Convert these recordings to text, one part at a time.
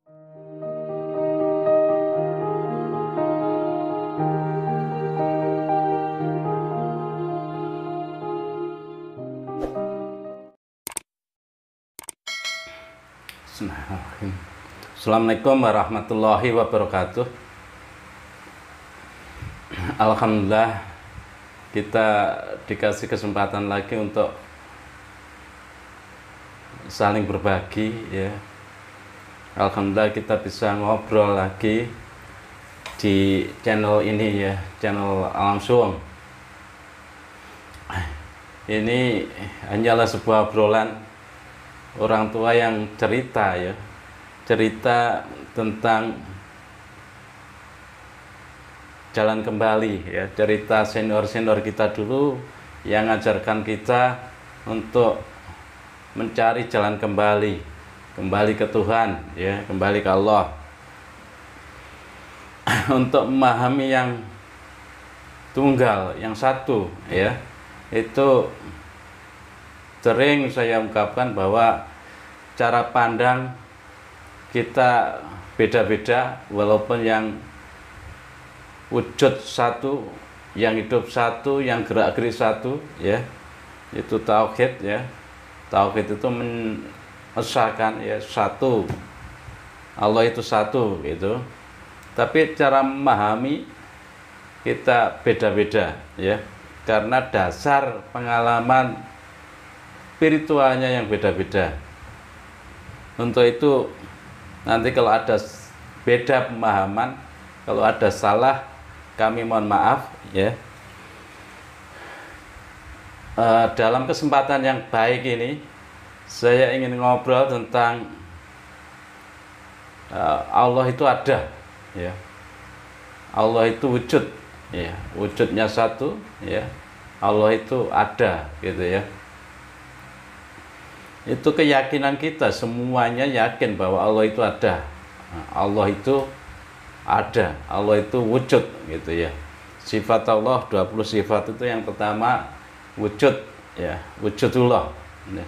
Bismillahirrahmanirrahim. Assalamualaikum warahmatullahi wabarakatuh. Alhamdulillah kita dikasih kesempatan lagi untuk saling berbagi ya. Alhamdulillah kita bisa ngobrol lagi di channel ini ya, channel Alam Suwung. Ini hanyalah sebuah obrolan orang tua yang cerita ya, cerita tentang jalan kembali ya, cerita senior-senior kita dulu yang ngajarkan kita untuk mencari jalan kembali, kembali ke Tuhan ya, kembali ke Allah. Untuk memahami yang tunggal, yang satu ya, itu sering saya ungkapkan bahwa cara pandang kita beda-beda, walaupun yang wujud satu, yang hidup satu, yang gerak-gerik satu ya, itu tauhid ya. Tauhid itu mengesahkan ya, satu, Allah itu satu gitu. Tapi cara memahami kita beda-beda ya, karena dasar pengalaman spiritualnya yang beda-beda. Untuk itu nanti kalau ada beda pemahaman, kalau ada salah, kami mohon maaf ya. Dalam kesempatan yang baik ini saya ingin ngobrol tentang Allah itu ada ya. Allah itu wujud ya, wujudnya satu ya. Allah itu ada gitu ya. Itu keyakinan kita, semuanya yakin bahwa Allah itu ada. Allah itu ada, Allah itu wujud gitu ya. Sifat Allah 20 sifat itu yang pertama wujud ya, wujudullah ya.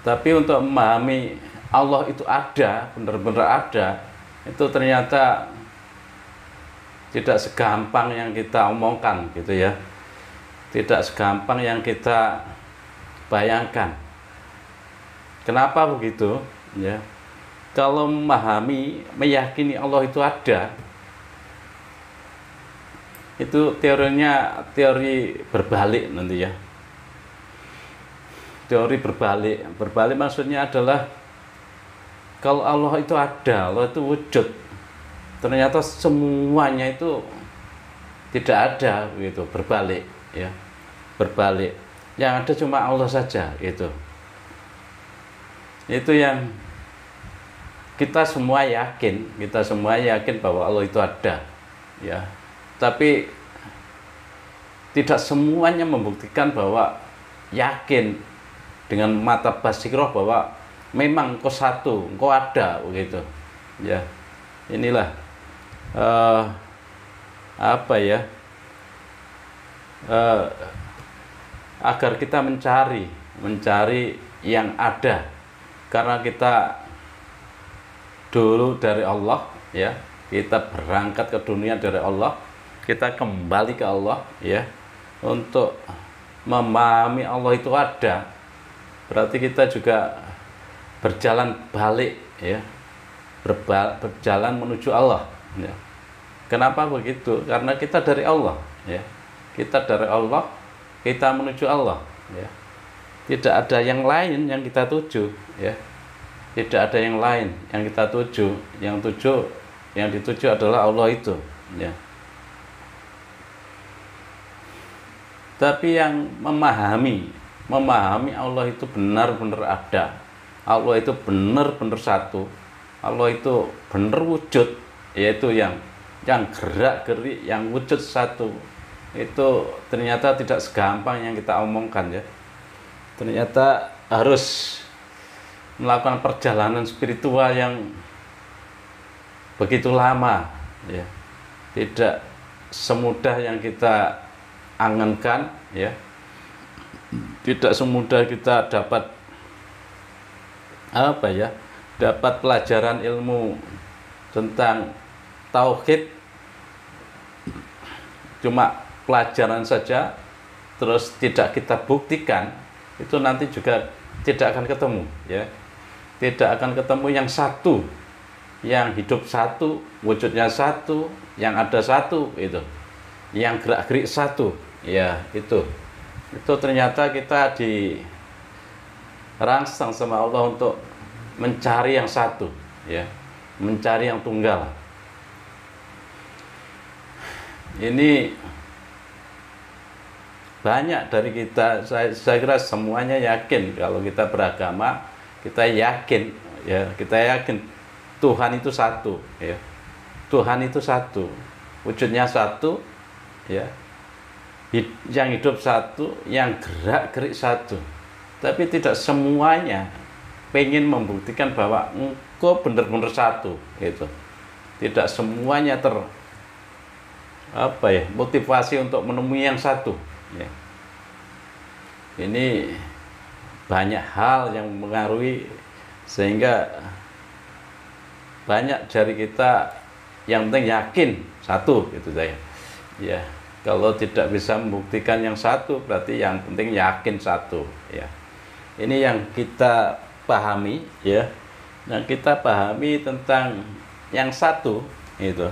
Tapi untuk memahami Allah itu ada, benar-benar ada, itu ternyata tidak segampang yang kita omongkan gitu ya. Tidak segampang yang kita bayangkan. Kenapa begitu ya? Kalau memahami, meyakini Allah itu ada, itu teorinya teori berbalik nanti ya. Teori berbalik. Berbalik maksudnya adalah kalau Allah itu ada, Allah itu wujud, ternyata semuanya itu tidak ada gitu, berbalik ya. Berbalik. Yang ada cuma Allah saja gitu. Itu yang kita semua yakin bahwa Allah itu ada ya. Tapi tidak semuanya membuktikan bahwa yakin dengan mata basiroh bahwa memang engkau satu, engkau ada begitu ya. Inilah apa ya, agar kita mencari yang ada, karena kita dulu dari Allah ya, kita berangkat ke dunia dari Allah, kita kembali ke Allah ya, untuk memahami Allah itu ada, berarti kita juga berjalan balik ya, berjalan menuju Allah ya. Kenapa begitu? Karena kita dari Allah ya, kita dari Allah, kita menuju Allah ya. Tidak ada yang lain yang kita tuju ya. Tidak ada yang lain yang kita tuju. Yang dituju adalah Allah itu ya. Tapi yang memahami Allah itu benar-benar ada, Allah itu benar-benar satu, Allah itu benar wujud, yaitu yang gerak-gerik, yang wujud satu, itu ternyata tidak segampang yang kita omongkan ya. Ternyata harus melakukan perjalanan spiritual yang begitu lama ya. Tidak semudah yang kita angankan ya. Tidak semudah kita dapat dapat pelajaran ilmu tentang tauhid cuma pelajaran saja terus tidak kita buktikan, itu nanti juga tidak akan ketemu, ya. Tidak akan ketemu yang satu, yang hidup satu, wujudnya satu, yang ada satu, itu yang gerak-gerik satu, ya. Itu ternyata kita dirangsang sama Allah untuk mencari yang satu, ya, mencari yang tunggal. Ini banyak dari kita, saya kira semuanya yakin kalau kita beragama, kita yakin, ya, kita yakin Tuhan itu satu, ya. Tuhan itu satu, wujudnya satu, ya. Yang hidup satu, yang gerak-gerik satu. Tapi tidak semuanya pengen membuktikan bahwa engkau benar-benar satu, gitu. Tidak semuanya motivasi untuk menemui yang satu, ya. Ini banyak hal yang mengaruhi sehingga banyak dari kita yang penting yakin satu, gitu saya. Ya, kalau tidak bisa membuktikan yang satu, berarti yang penting yakin satu, ya. Ini yang kita pahami, ya. Yang kita pahami tentang yang satu itu.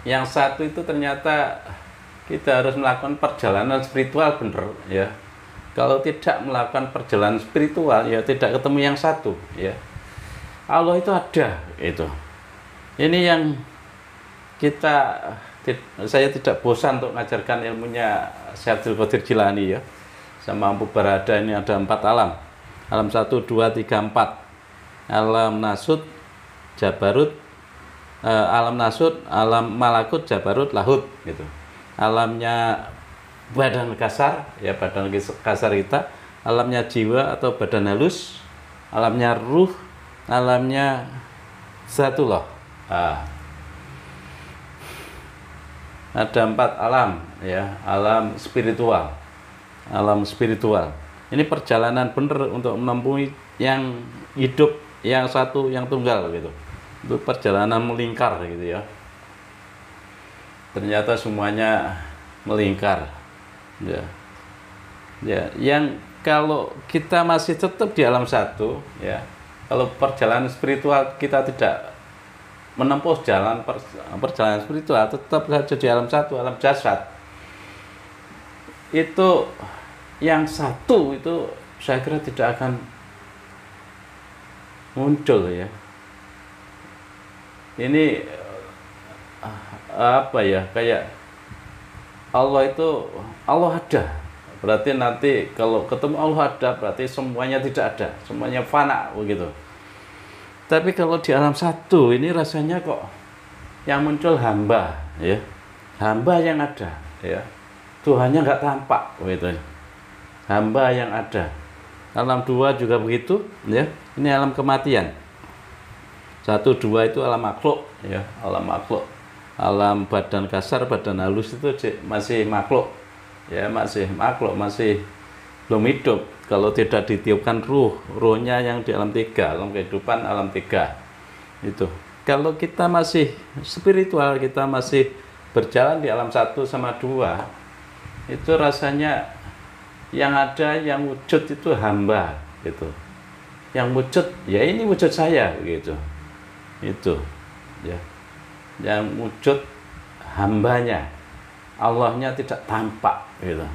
Yang satu itu ternyata kita harus melakukan perjalanan spiritual, bener, ya. Kalau tidak melakukan perjalanan spiritual, ya tidak ketemu yang satu, ya. Allah itu ada, itu. Ini yang saya tidak bosan untuk mengajarkan ilmunya Syekh Abdul Qadir Jilani, ya. Sama Ampuk Barada ini ada 4 alam. Alam 1, 2, 3, 4. Alam Nasut, Jabarut, alam Nasut, alam Malakut, Jabarut, Lahut, gitu. Alamnya badan kasar, ya, badan kasar kita, alamnya jiwa atau badan halus, alamnya ruh, alamnya Zatullah. Ada 4 alam, ya, alam spiritual. Alam spiritual. Ini perjalanan benar untuk menemui yang hidup, yang satu, yang tunggal, gitu. Itu perjalanan melingkar, gitu, ya. Ternyata semuanya melingkar, ya. Ya, yang kalau kita masih tetap di alam satu, ya. Kalau perjalanan spiritual kita tidak menempuh perjalanan spiritual, tetap saja di alam satu, alam jasad. Itu yang satu itu saya kira tidak akan muncul, ya. Ini kayak Allah ada, berarti nanti kalau ketemu Allah ada, berarti semuanya tidak ada, semuanya fana, begitu. Tapi kalau di alam satu ini rasanya kok yang muncul hamba, ya, hamba yang ada, ya, Tuhannya nggak tampak, begitu. Hamba yang ada. Alam 2 juga begitu, ya. Ini alam kematian. 1, 2 itu alam makhluk, ya, alam makhluk. Alam badan kasar, badan halus itu masih makhluk, ya, masih makhluk, masih belum hidup. Kalau tidak ditiupkan ruhnya yang di alam 3, alam kehidupan, alam 3 itu. Kalau kita masih spiritual, kita masih berjalan di alam 1 sama 2, itu rasanya yang ada, yang wujud itu hamba, gitu. Yang wujud, ya ini wujud saya, gitu. Itu, ya. Yang wujud hambanya, Allahnya tidak tampak, gitu.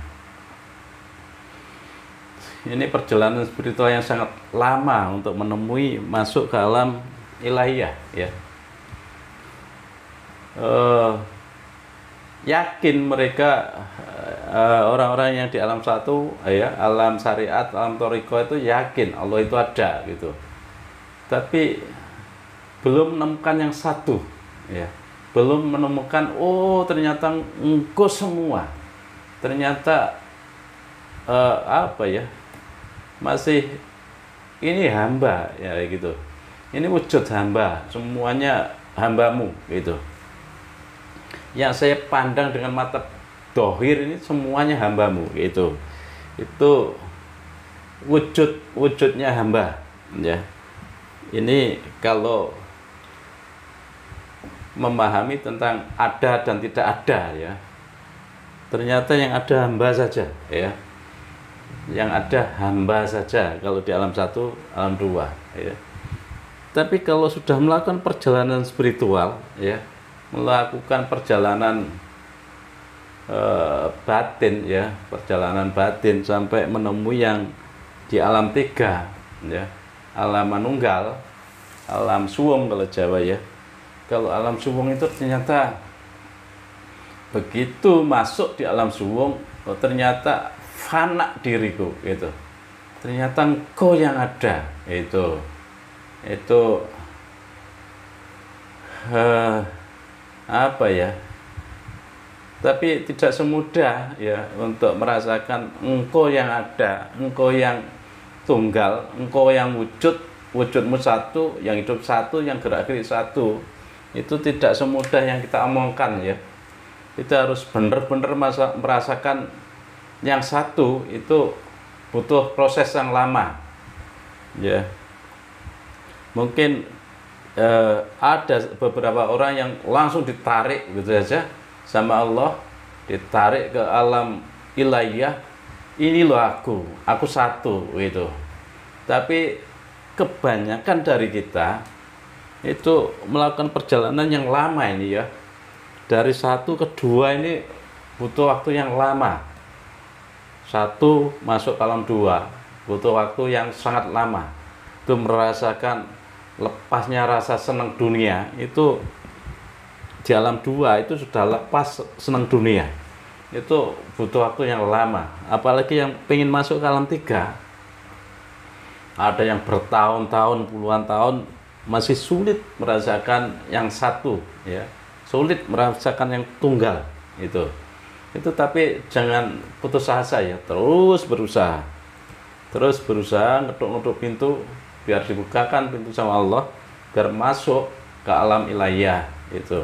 Ini perjalanan spiritual yang sangat lama untuk menemui masuk ke alam ilahiyah, ya. Yakin mereka orang-orang yang di alam 1, ya, alam syariat, alam thariqah itu yakin Allah itu ada, gitu. Tapi belum menemukan yang satu, ya. Belum menemukan, oh ternyata engkau semua. Ternyata masih ini hamba, ya, gitu. Ini wujud hamba, semuanya hambamu, gitu. Yang saya pandang dengan mata dohir ini semuanya hambamu, gitu. Itu wujudnya hamba, ya. Ini kalau memahami tentang ada dan tidak ada ya, ternyata yang ada hamba saja ya, yang ada hamba saja kalau di alam satu, alam dua ya. Tapi kalau sudah melakukan perjalanan spiritual ya, melakukan perjalanan batin ya, perjalanan batin sampai menemui yang di alam tiga ya, alam manunggal, alam suwung kalau Jawa ya. Kalau alam suwung itu ternyata begitu masuk di alam suwung, oh ternyata fana diriku gitu. Ternyata engkau yang ada itu apa ya? Tapi tidak semudah ya untuk merasakan engkau yang ada, engkau yang tunggal, engkau yang wujud, wujudmu satu, yang hidup satu, yang gerak-gerik satu. Itu tidak semudah yang kita omongkan ya. Kita harus benar-benar merasakan yang satu, itu butuh proses yang lama ya. Mungkin ada beberapa orang yang langsung ditarik gitu saja sama Allah, ditarik ke alam ilahiyah, ini loh aku satu gitu. Tapi kebanyakan dari kita itu melakukan perjalanan yang lama ini ya, dari satu ke dua ini butuh waktu yang lama. Satu masuk ke alam dua butuh waktu yang sangat lama. Itu merasakan lepasnya rasa senang dunia, itu di alam dua itu sudah lepas senang dunia, itu butuh waktu yang lama. Apalagi yang pengen masuk ke alam tiga, ada yang bertahun-tahun, puluhan tahun masih sulit merasakan yang satu ya, sulit merasakan yang tunggal itu. Tapi jangan putus asa ya, terus berusaha ngetuk pintu biar dibukakan pintu sama Allah, biar masuk ke alam ilahiyah itu.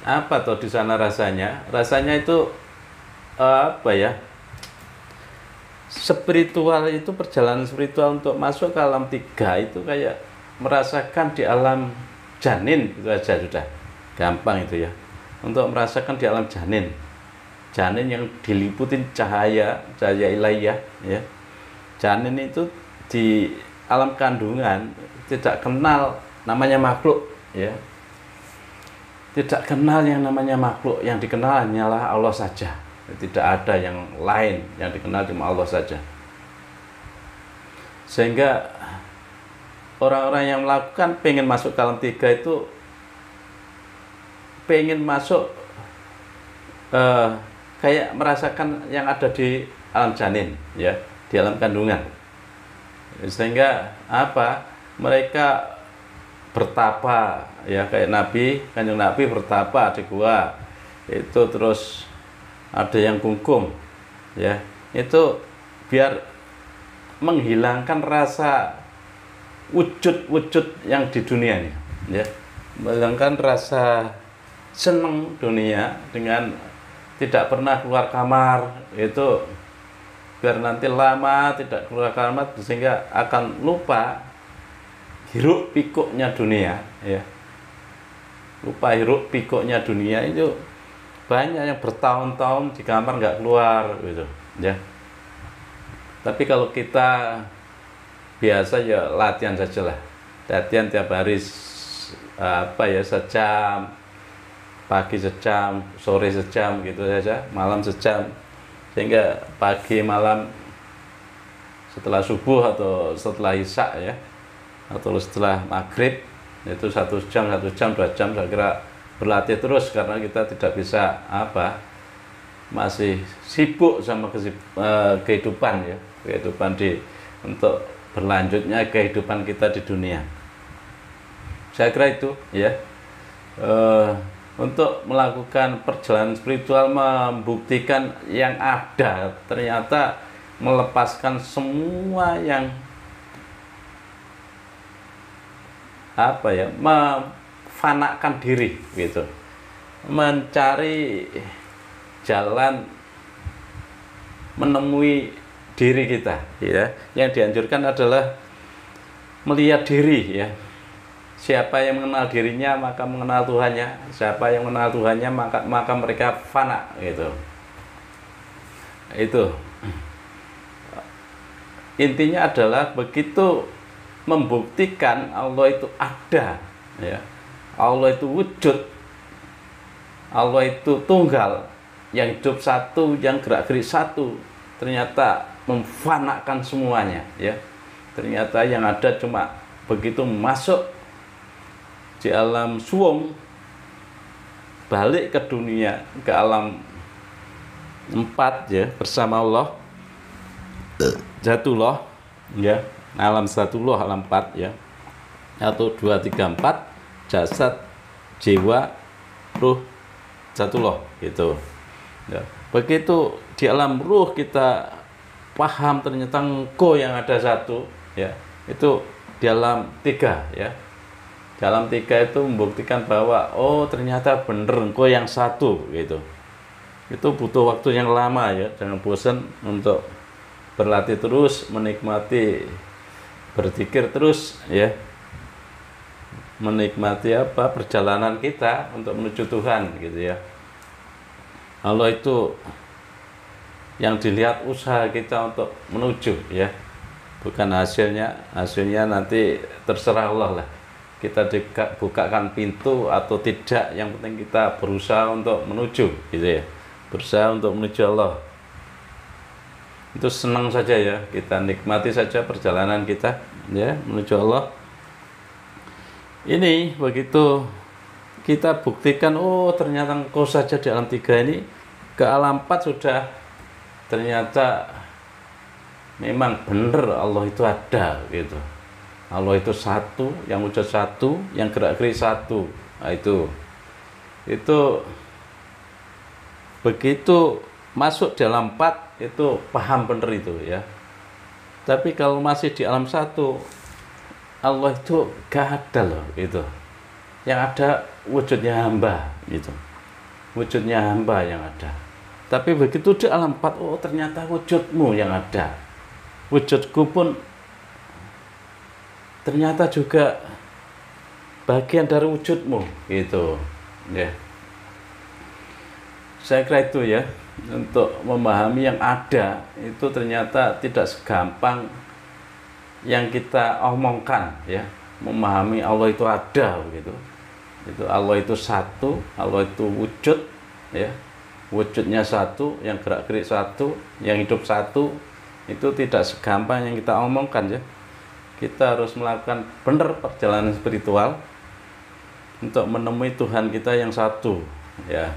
Apa tuh di sana rasanya itu apa ya, spiritual itu, perjalanan spiritual untuk masuk ke alam tiga itu kayak merasakan di alam janin itu aja sudah gampang itu ya. Untuk merasakan di alam janin yang diliputin cahaya ilahiyah ya. Janin itu di alam kandungan tidak kenal namanya makhluk ya. Tidak kenal yang namanya makhluk, yang dikenal hanyalah Allah saja. Tidak ada yang lain, yang dikenal cuma Allah saja. Sehingga orang-orang yang melakukan pengen masuk ke alam tiga itu pengen masuk kayak merasakan yang ada di alam janin ya, di alam kandungan. Sehingga apa? Mereka bertapa ya, kayak Kanjeng Nabi bertapa di gua itu, terus ada yang kungkum ya, itu biar menghilangkan rasa wujud yang di dunia ini ya, menghilangkan rasa senang dunia dengan tidak pernah keluar kamar itu, biar nanti lama tidak keluar kamar sehingga akan lupa hiruk pikuknya dunia ya, lupa hiruk pikuknya dunia. Itu banyak yang bertahun-tahun di kamar nggak keluar gitu ya. Tapi kalau kita biasa ya latihan saja lah, latihan tiap hari sejam, pagi sejam, sore sejam gitu saja, malam sejam, sehingga pagi malam setelah subuh atau setelah isya ya, atau setelah maghrib itu 1 jam, 2 jam saya kira berlatih terus, karena kita tidak bisa masih sibuk sama kehidupan ya, kehidupan untuk berlanjutnya kehidupan kita di dunia. Saya kira itu ya, untuk melakukan perjalanan spiritual, membuktikan yang ada ternyata melepaskan semua yang memfanakan diri gitu, mencari jalan menemui diri kita ya. Yang dianjurkan adalah melihat diri ya. Siapa yang mengenal dirinya maka mengenal Tuhannya. Siapa yang mengenal Tuhannya maka mereka fana gitu. Itu intinya adalah begitu membuktikan Allah itu ada ya. Allah itu wujud. Allah itu tunggal, yang hidup satu, yang gerak-gerik satu. Ternyata memfanakan semuanya ya. Ternyata yang ada cuma begitu masuk di alam suwung, balik ke dunia, ke alam 4 ya, bersama Allah, Zatullah ya, alam Zatullah, alam 4 ya, 1, 2, 3, 4, jasad, jiwa, ruh, Zatullah gitu ya. Begitu di alam ruh kita paham ternyata engkau yang ada satu ya, itu di alam 3 ya. Dalam 3 itu membuktikan bahwa oh ternyata bener engkau yang satu gitu. Itu butuh waktu yang lama ya, jangan bosan untuk berlatih terus, menikmati, berzikir terus ya, menikmati apa perjalanan kita untuk menuju Tuhan gitu ya. Allah itu yang dilihat usaha kita untuk menuju ya, bukan hasilnya nanti terserah Allah lah. Kita bukakan pintu atau tidak, yang penting kita berusaha untuk menuju gitu ya, berusaha untuk menuju Allah. Itu senang saja ya, kita nikmati saja perjalanan kita ya menuju Allah. Ini begitu kita buktikan oh ternyata engkau saja di alam 3 ini, ke alam 4 sudah ternyata memang benar Allah itu ada gitu. Allah itu satu, yang wujud satu, yang gerak-gerik satu. Nah, itu begitu masuk di alam 4 itu paham benar itu ya. Tapi kalau masih di alam 1, Allah itu gak ada loh itu. Yang ada wujudnya hamba gitu. Wujudnya hamba yang ada. Tapi begitu di alam 4, oh ternyata wujudmu yang ada. Wujudku pun ternyata juga bagian dari wujudmu gitu ya. Saya kira itu ya, untuk memahami yang ada itu ternyata tidak segampang yang kita omongkan ya. Memahami Allah itu ada begitu. Itu Allah itu satu, Allah itu wujud ya. Wujudnya satu, yang gerak-gerik satu, yang hidup satu, itu tidak segampang yang kita omongkan ya. Kita harus melakukan benar perjalanan spiritual untuk menemui Tuhan kita yang satu ya.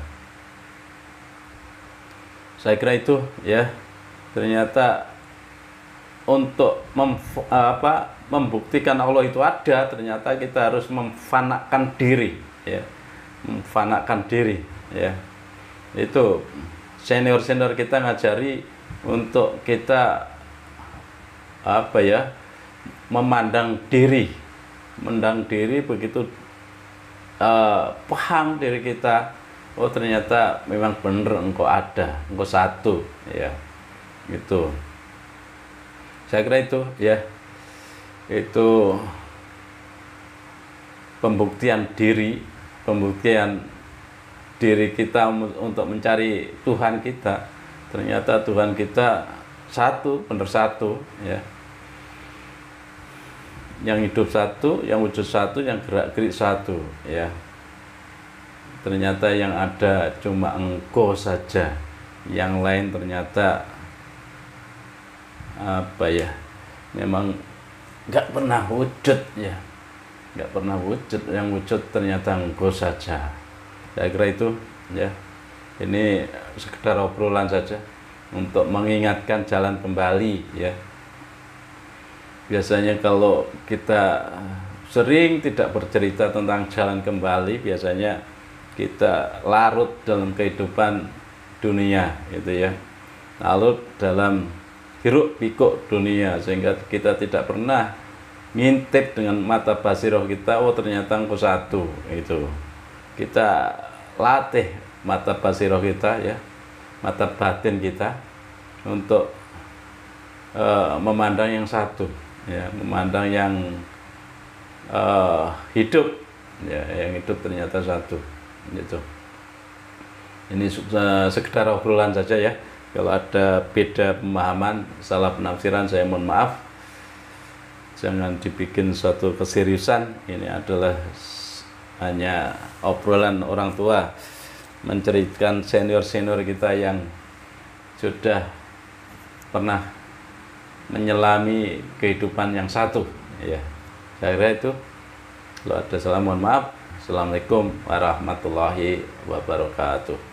Saya kira itu ya. Ternyata untuk membuktikan Allah itu ada, ternyata kita harus memfanakan diri ya. Memfanakan diri ya. Itu senior-senior kita ngajari untuk kita memandang diri begitu paham diri kita, oh ternyata memang benar engkau ada, engkau satu ya. Gitu. Saya kira itu ya. Itu pembuktian diri kita untuk mencari Tuhan kita. Ternyata Tuhan kita satu, benar satu ya. Yang hidup satu, yang wujud satu, yang gerak-gerik satu ya. Ternyata yang ada cuma engkau saja, yang lain ternyata memang nggak pernah wujud ya, nggak pernah wujud. Yang wujud ternyata engkau saja. Saya kira itu ya. Ini sekedar obrolan saja untuk mengingatkan jalan kembali ya. Biasanya kalau kita sering tidak bercerita tentang jalan kembali, biasanya kita larut dalam kehidupan dunia gitu ya, larut dalam hiruk pikuk dunia, sehingga kita tidak pernah ngintip dengan mata basiroh kita, oh ternyata engkau satu itu. Kita latih mata basiroh kita ya, mata batin kita untuk memandang yang satu ya, memandang yang hidup, ya, yang hidup ternyata satu, gitu. Ini sekedar obrolan saja ya. Kalau ada beda pemahaman, salah penafsiran, saya mohon maaf. Jangan dibikin suatu keseriusan. Ini adalah hanya obrolan orang tua menceritakan senior-senior kita yang sudah pernah menyelami kehidupan yang satu, ya. Saya kira itu. Kalau ada salah mohon maaf. Assalamualaikum warahmatullahi wabarakatuh.